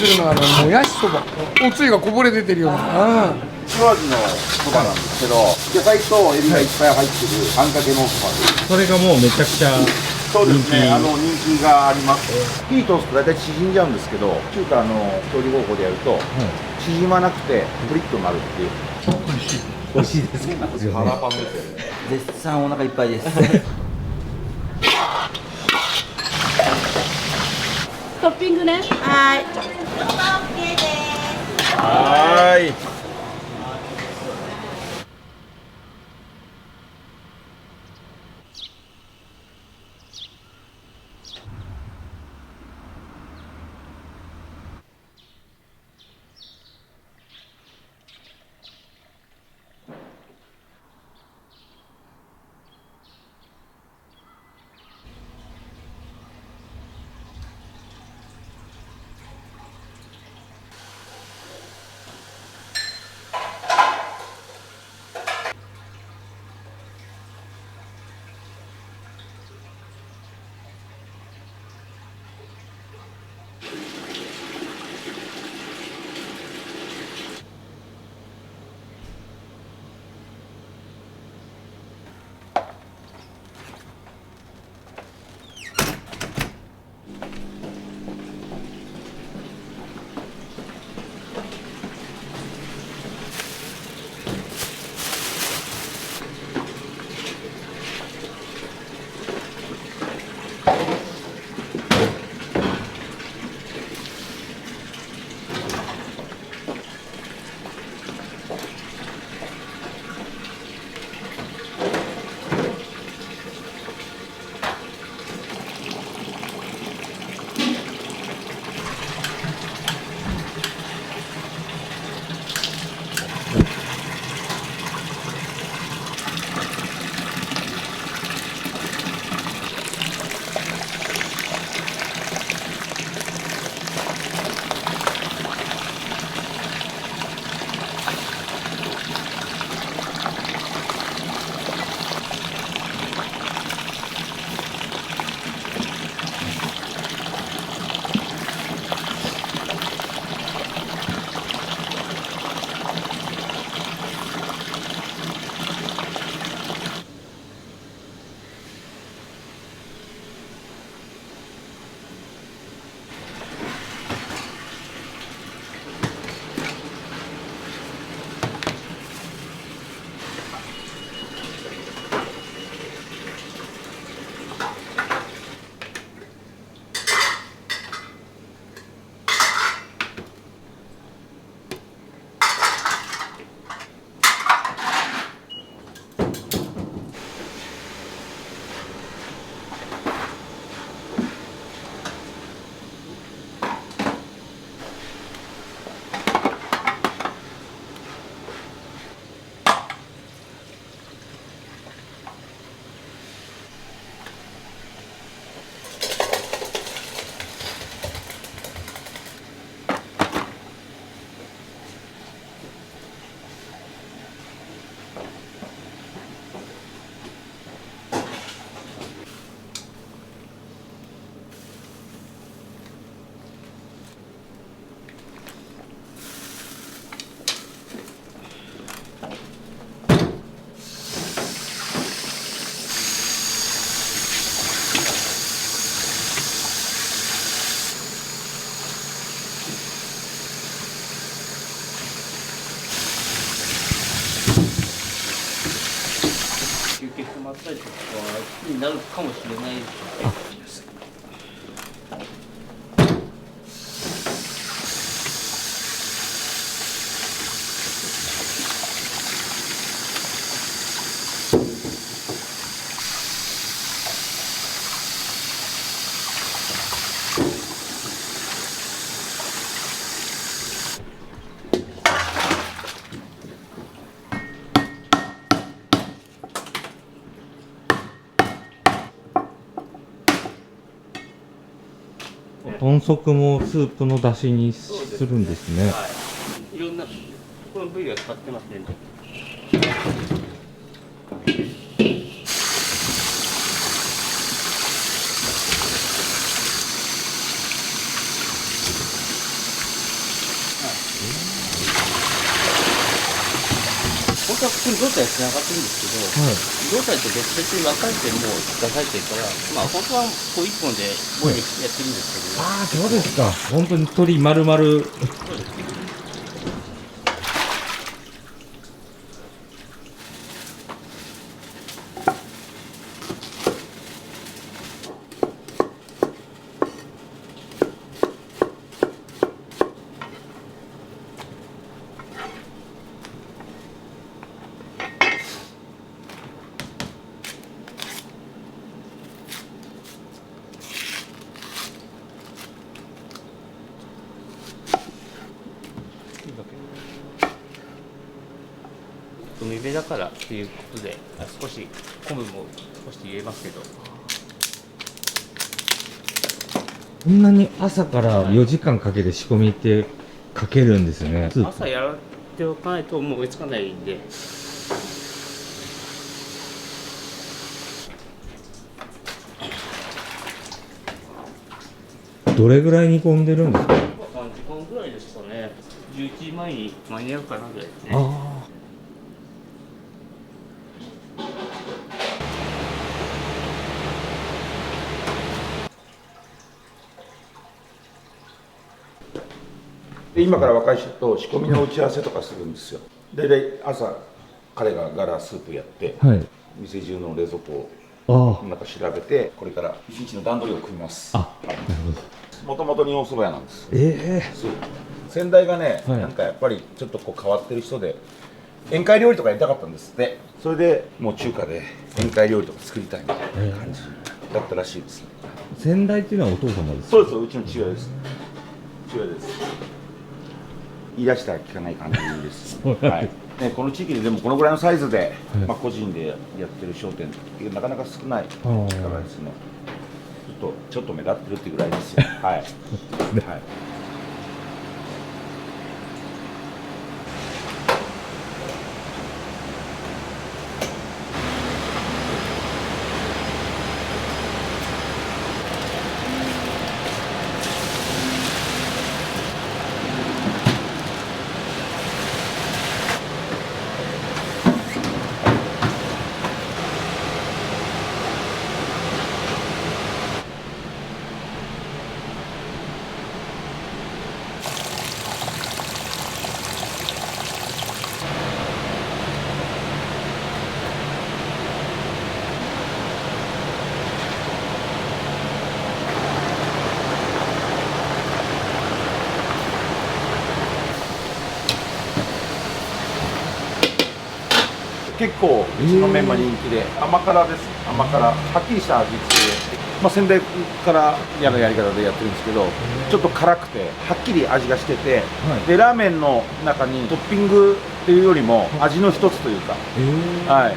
するのはもやしそば。おつゆがこぼれ出てるような。塩味のそばなんですけど、野菜とエビがいっぱい入ってるあんかけのそばです。それがもうめちゃくちゃそうですね、人気があります。火通すと大体縮んじゃうんですけど、中華の調理方法でやると、縮まなくてプリッとなるっていう。美味しいですね。腹パンですよね。絶賛お腹いっぱいです。トッピングね。はい。はーい。ったりとかになるかもしれないですね。豚足もスープの出汁にするんですね。はい、いろんなこの部位は使ってますね。本当は普通に胴体つながってるんですけど、胴体と別々に分かれてもう出されてるから、まあ本当はこう一本でボイルやってるんですけど、ああ、そうですか。本当に鶏丸々。そうですね。海辺だからっていうことで、少し昆布も少し入れますけど、こんなに朝から4時間かけて仕込みってかけるんですね。朝やっておかないともう追いつかないんで。どれぐらい煮込んでるんですか？ 3時間ぐらいですかね。11時前に間に合うかなぐらいですね。あで今から若い人と仕込みの打ち合わせとかするんですよ。で朝彼がガラスープやって、あ、はい。店中の冷蔵庫あの中調べて、これから一日の段取りを組みます。あ、なるほど。もともと日本そば屋なんです。そう先代がね、はいなんかやっぱりちょっとこう変わってる人で宴会料理とかやりたかったんですって。それでもう中華で宴会料理とか作りたいみたいな感じだったらしいですね。先代っていうのはお父様ですか？そうです、うちの父親です。父親です。言い出したら聞かない感じです。はいね、この地域ででもこのぐらいのサイズで、まあ、個人でやってる商店ってなかなか少ないからですね。ちょっと目立ってるっていうぐらいですよ。はい。はい。結構うちのメンマ人気で、甘辛です。甘辛、はっきりした味付けで、まあ、先代からやるやり方でやってるんですけど、ちょっと辛くてはっきり味がしてて、でラーメンの中にトッピングっていうよりも味の一つというか、はい。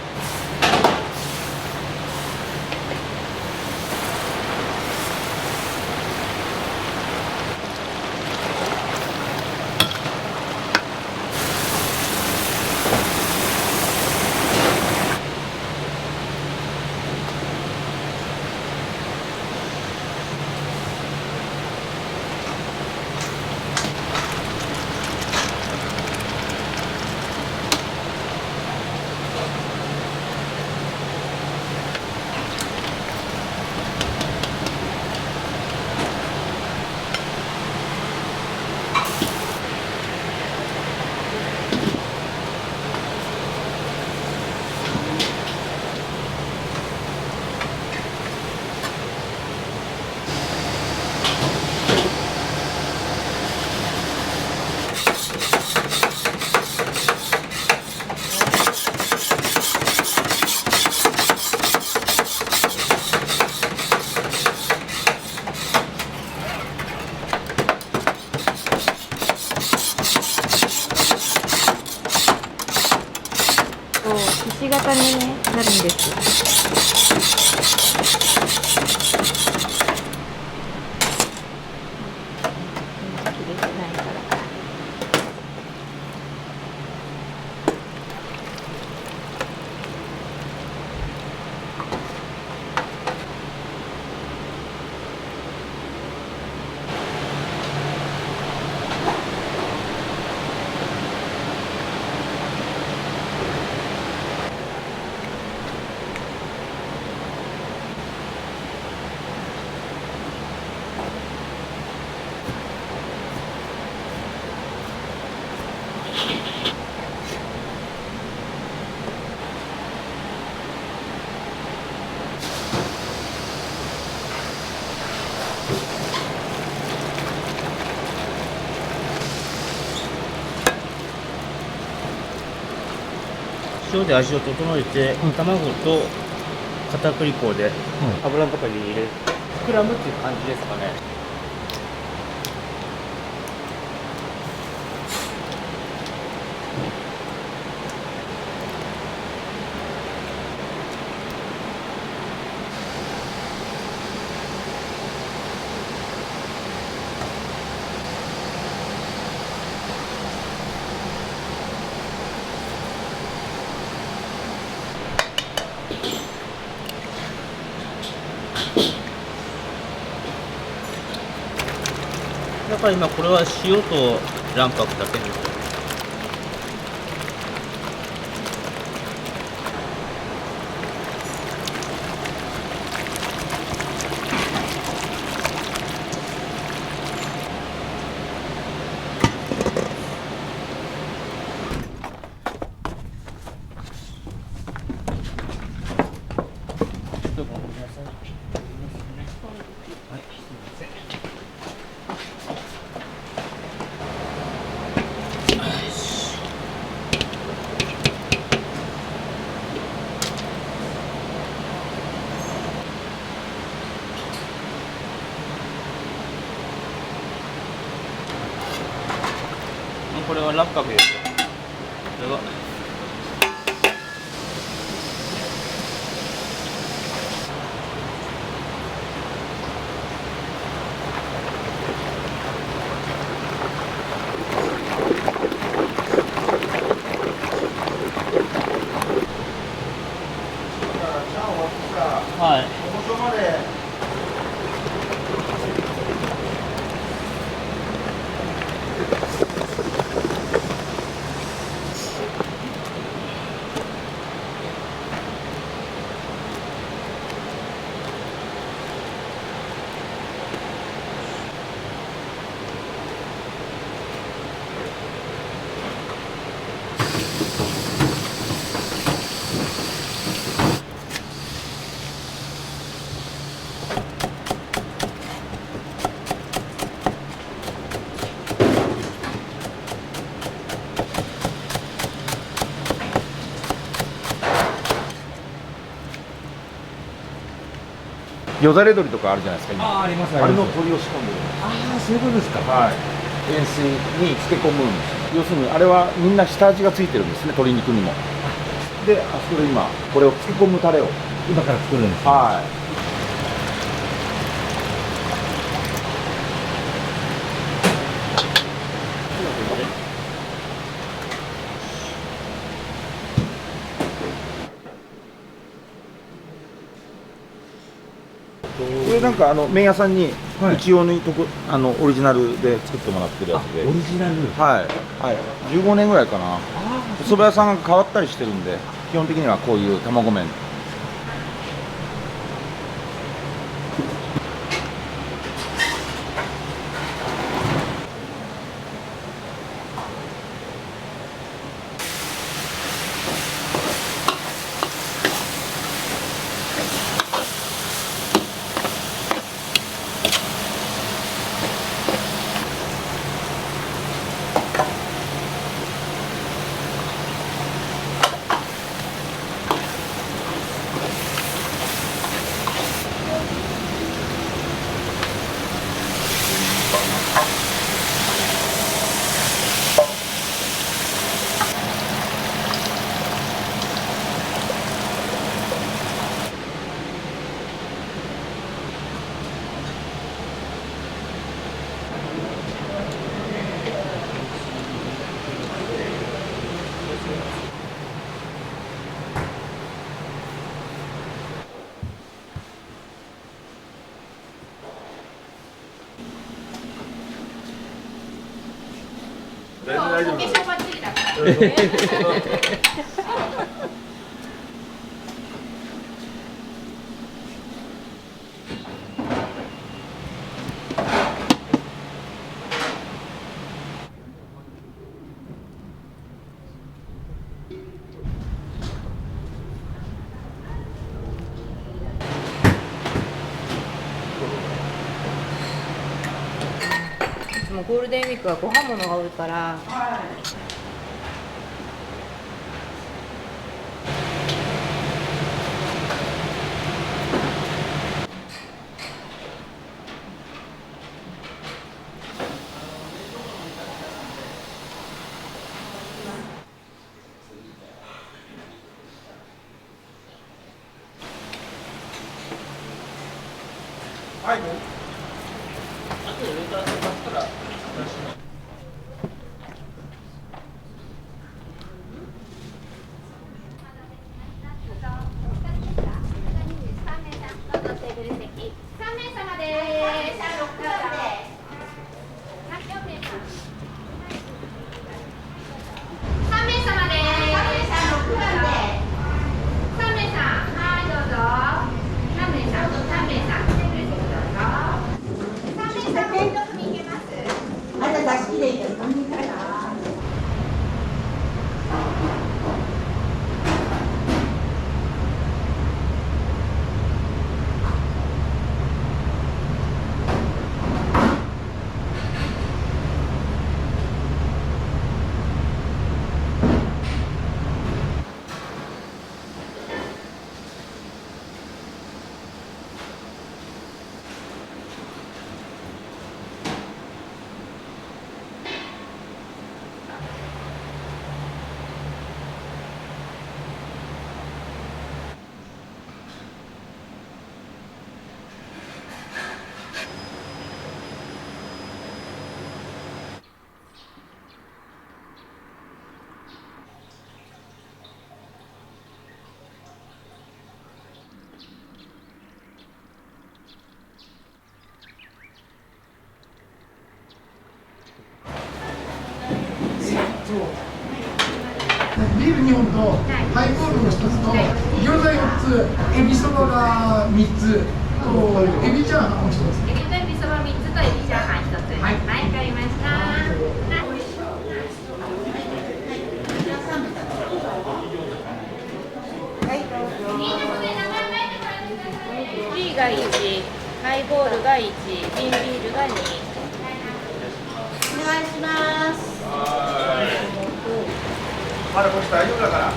ひし形に、ね、なるんです。切れてないから。塩で味を整えて、卵と片栗粉で油の中に入れる、膨らむっていう感じですかね。だから今これは塩と卵白だけです。これは卵白ですよ。これははい。ここまで。よだれ鶏とかあるじゃないですか今。ああ、ありますあれの鶏を仕込んでる。ああ、そういうことですか。はい。塩水に漬け込むんですよ。要するにあれはみんな下味がついてるんですね、鶏肉にも。で、あそこで今これを漬け込むタレを。今から作るんですか。はい。これなんか麺屋さんにはいうち用にオリジナルで作ってもらってるやつで、オリジナル。はいはい、15年ぐらいかな。お蕎麦屋さんが変わったりしてるんで、基本的にはこういう卵麺。全然大丈夫です。いつもゴールデンウィークはご飯物が多いから、はい。あとで上から出ますから。ビール2本とハイボールの1つと餃子4つ、エビそばが3つとエビチャーハンも1つ。エビとエビそば3つとエビチャーハン1つ。はい、わかりました。ビーが1、ハイボールが1、瓶ビールが2。お願いします。まだこっち大丈夫だから。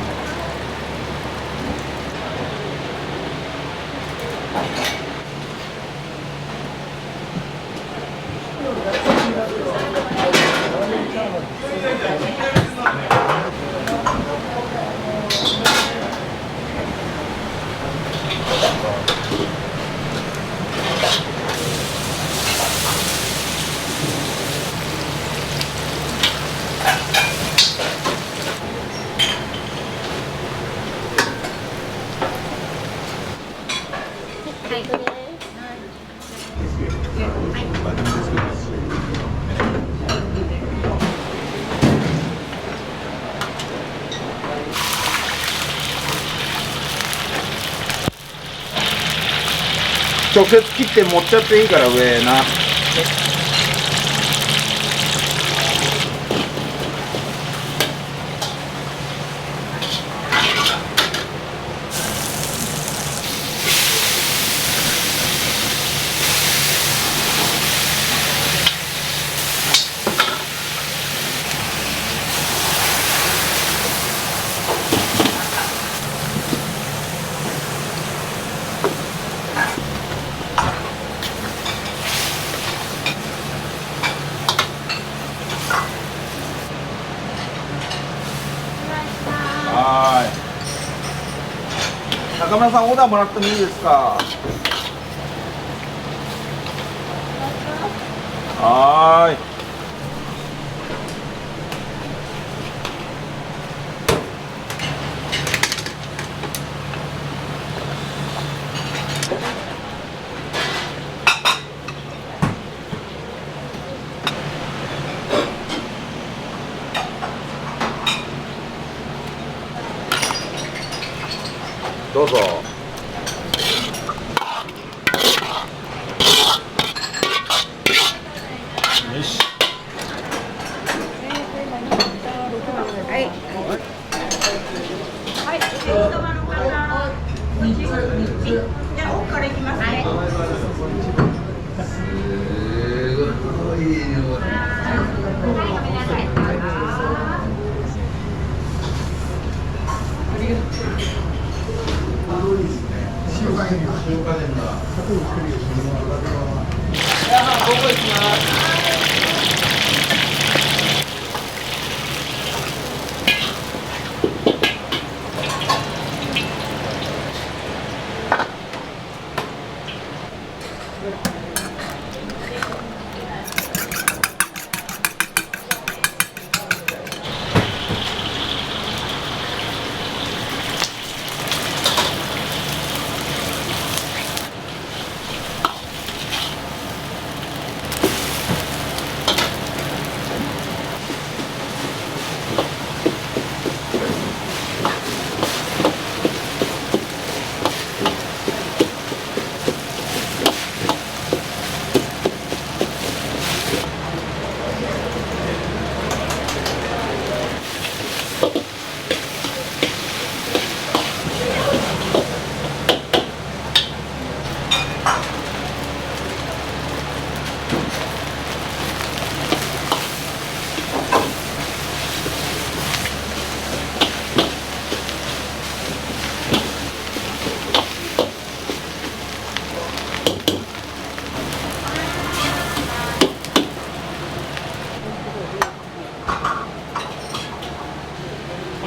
直接切って持っちゃっていいから上な。はい。中村さんオーダーもらってもいいですか。はい。どうぞ。よし。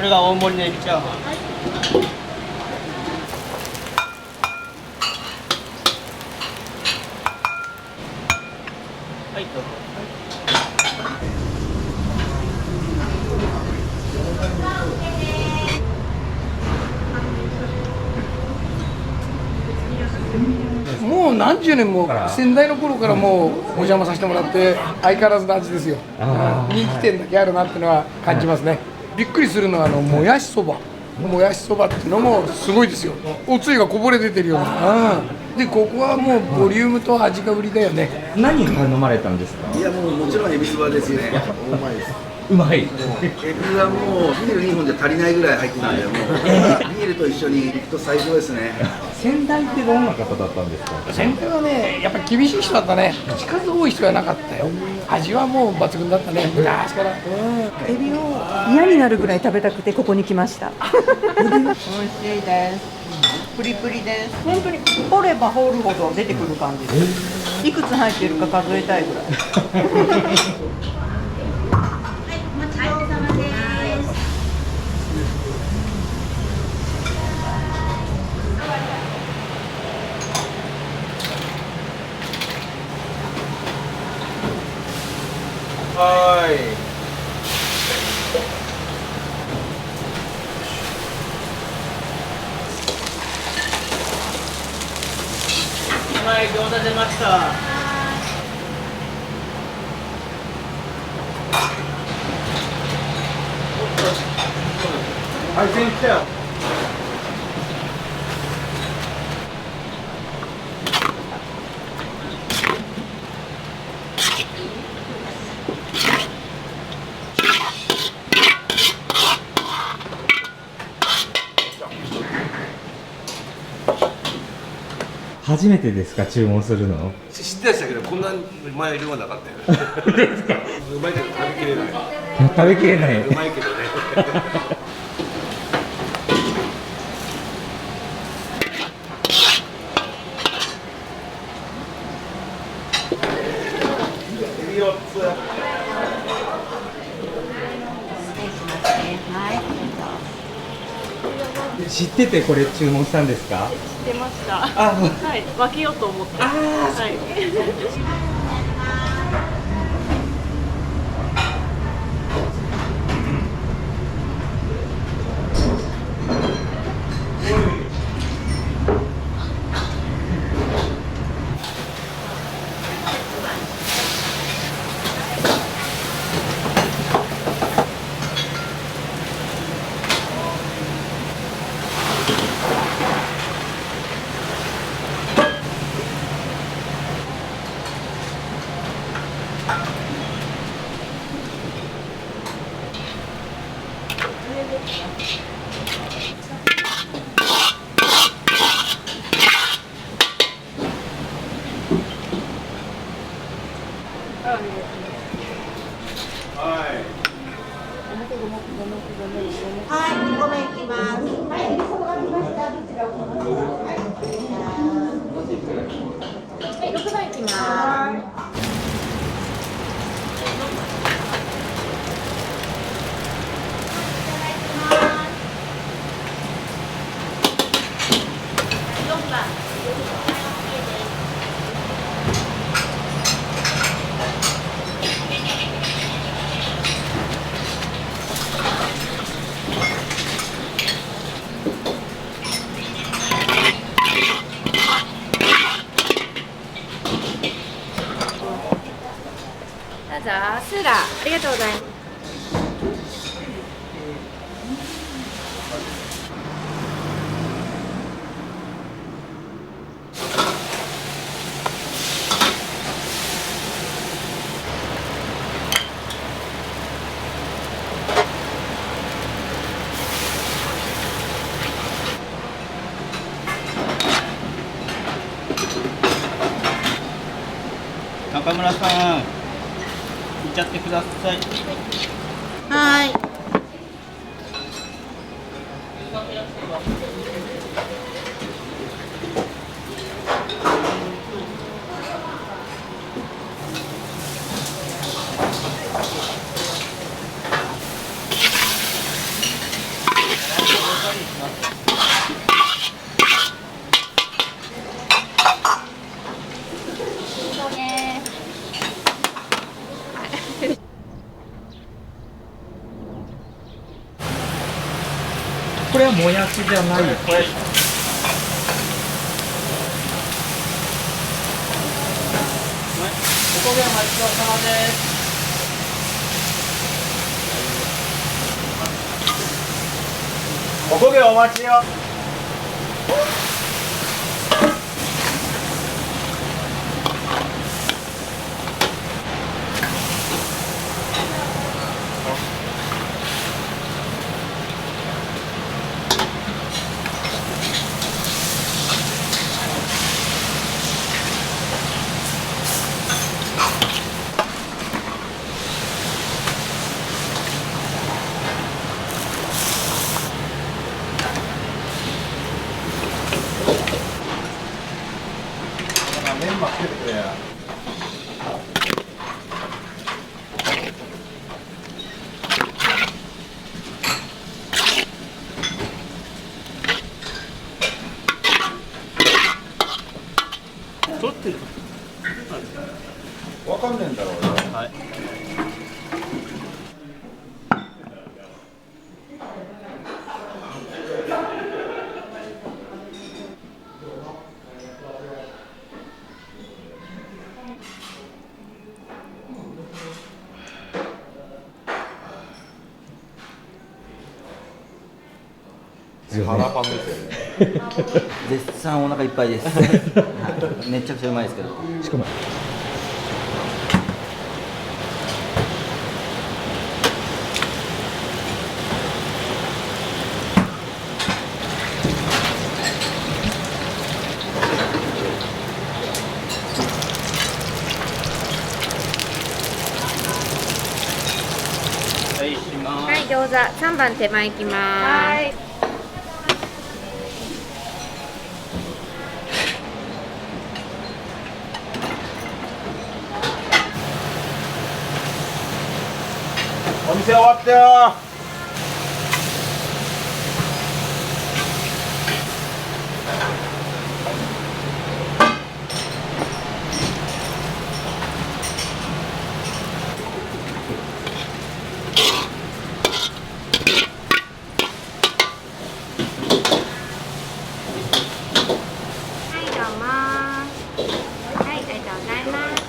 これが大盛りのエビチャーハン。はいどうぞ。もう何十年も先代の頃からもうお邪魔させてもらって相変わらずの味ですよ。人気店だけあるなっていうのは感じますね。びっくりするのはもやしそば。もやしそばっていうのもすごいですよ。おつゆがこぼれ出てるような。でここはもうボリュームと味が売りだよね。何頼まれたんですか？いやもちろんエビそばですね。うまいです。うまい。エビはもうビール2本じゃ足りないぐらい入ってたんで、もうビールと一緒に行くと最高ですね。先代ってどんな方だったんですか？先代はねやっぱり厳しい人だったね。口数多い人はなかったよ。味はもう抜群だったね。昔から。エビを嫌になるぐらい食べたくてここに来ました。美味しいです。プリプリです。本当に掘れば掘るほど出てくる感じです。いくつ入ってるか数えたいぐらい。はい。はい、餃子出ました。はい、全員来たよ。初めてですか、注文するの？知ってましたけど、こんな前量はなかったよ。うまいけど食べきれない。食べきれない。うまいけどね。エビ4つ。知っててこれ注文したんですか？知ってました。はい、分けようと思って。はい。どうぞ、スーラー、ありがとうございます。中村さん、いっちゃってください。はい。これはもやしじゃない。お焦げお待ちどうさまです。おこげお待ちよ。メンマつけてくれや。取ってる。わかんねえんだろうよ。はい。腹パンですよね。絶賛お腹いっぱいです。めちゃくちゃうまいですけど。しかもはい、します。はい、餃子3番手前行きます。はい。お店終わったよ。はい、どうも。はい、ありがとうございます。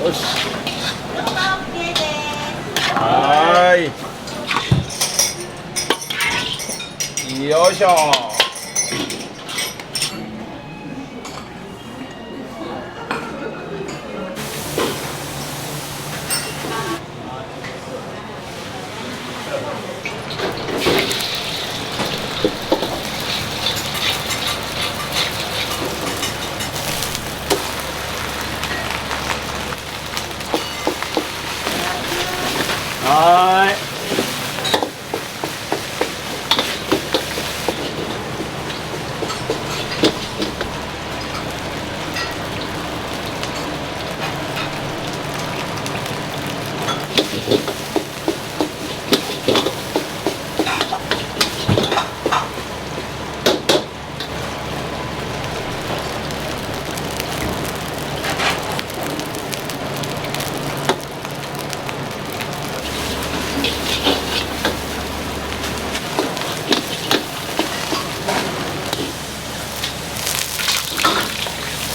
よし。はーい。よいしょ。はーい。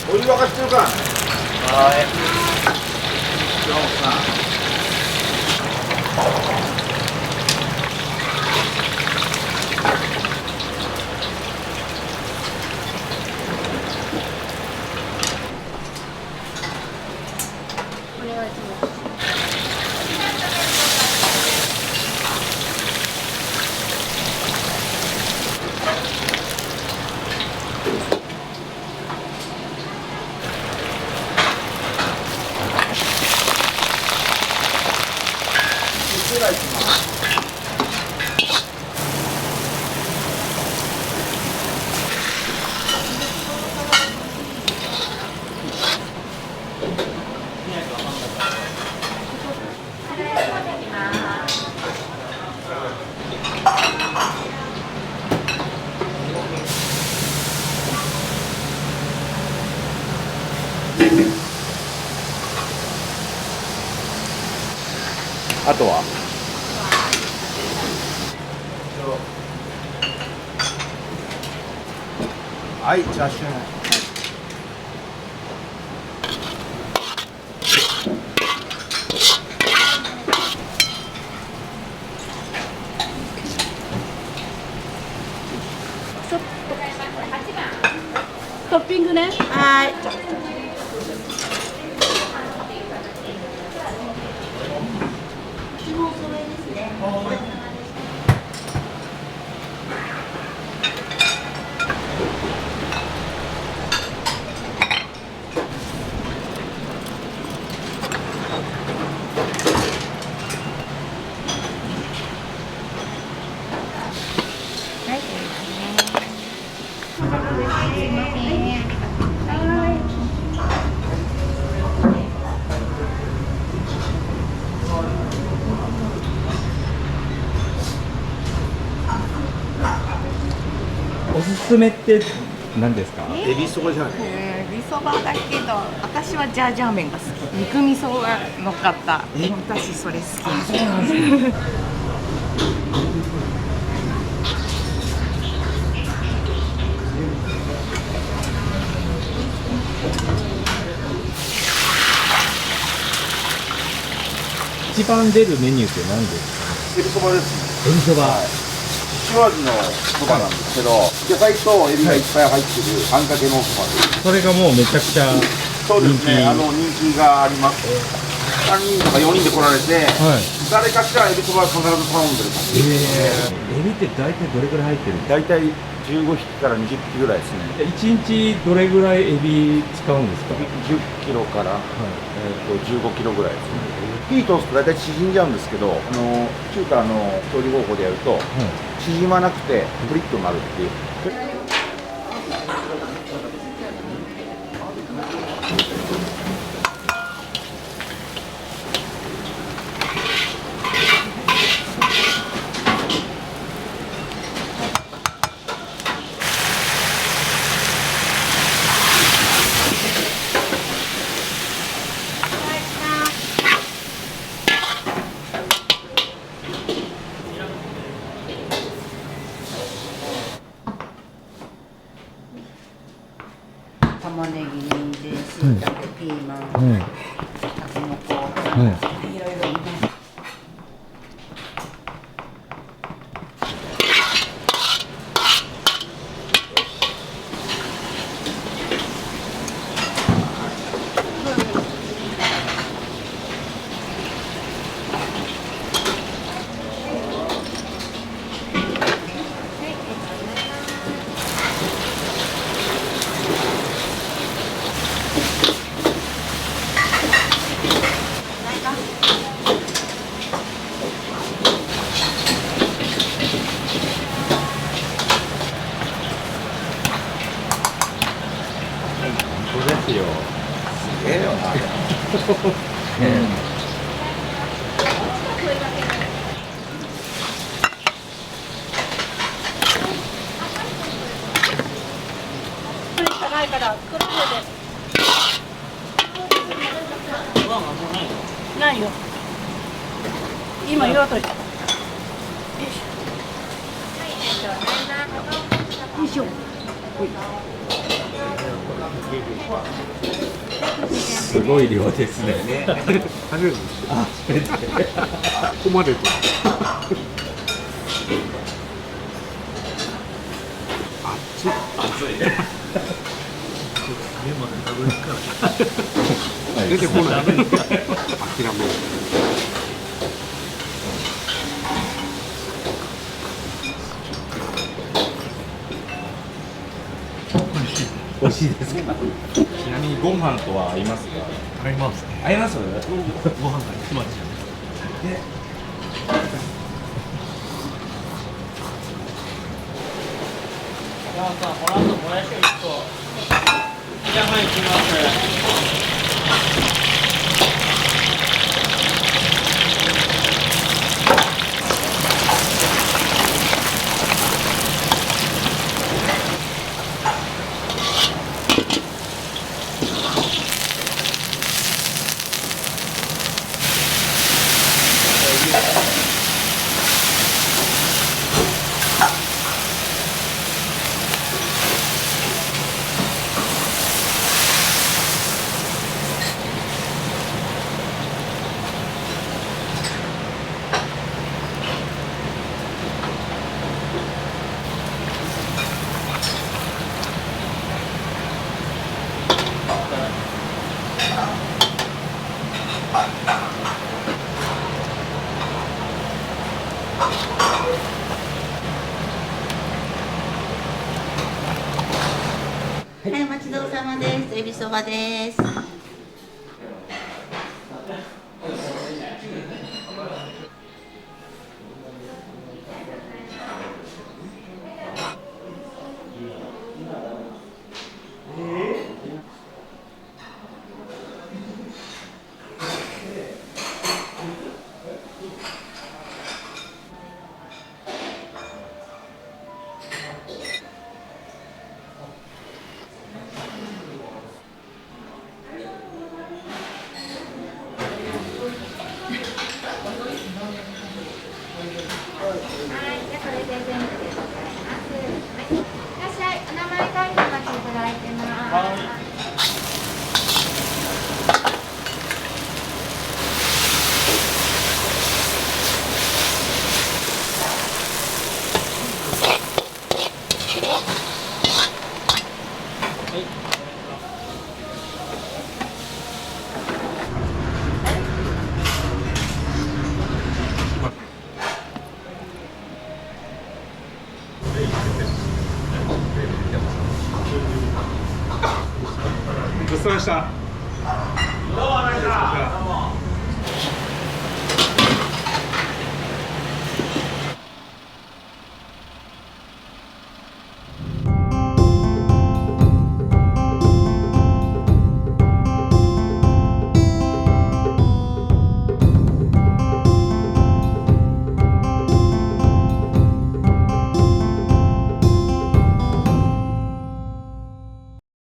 お湯沸かしてるか。はい。どうもさ。お願いします。あとははいチャーシュートッピングね。はい。おすすめって何ですか？エビそばじゃない味噌ばだけど、私はジャージャー麺が好き。肉味噌が乗っかった。私それ好き。一番出るメニューって何ですか？エビそばですねエビそば。塩味のそばなんですけど、野菜とエビがいっぱい入ってるあんかけのそばです。それがもうめちゃくちゃそうですね、人気があります。3人とか4人で来られて、誰かしらエビそばは必ず頼んでる感じ。エビって大体どれぐらい入ってるんですか？大体15匹から20匹ぐらいですね。1日どれぐらいエビ使うんですか10キロから、15キロぐらいですね。火通すと大体縮んじゃうんですけど、中華の調理方法でやると、縮まなくてプリッとなるっていう。玉ねぎ、人参、椎茸、ピーマン、たけのこ、いろいろ入れて。すげえよな。これしかないから黒いで。ないよ。今言おうといた。よいしょ。すごい量ですね。初めてです。あ、初めて。ここまでと。熱い。出てこない。諦める。美味しいですか。ちなみにご飯とは合いますか。合いますね。合います。ご飯が一番ですよね。じゃあさ、この後もやしを1個。じゃあ、はい、行きます。様です。エビそばです。ごちそうさまでした。どうもありがとうございました。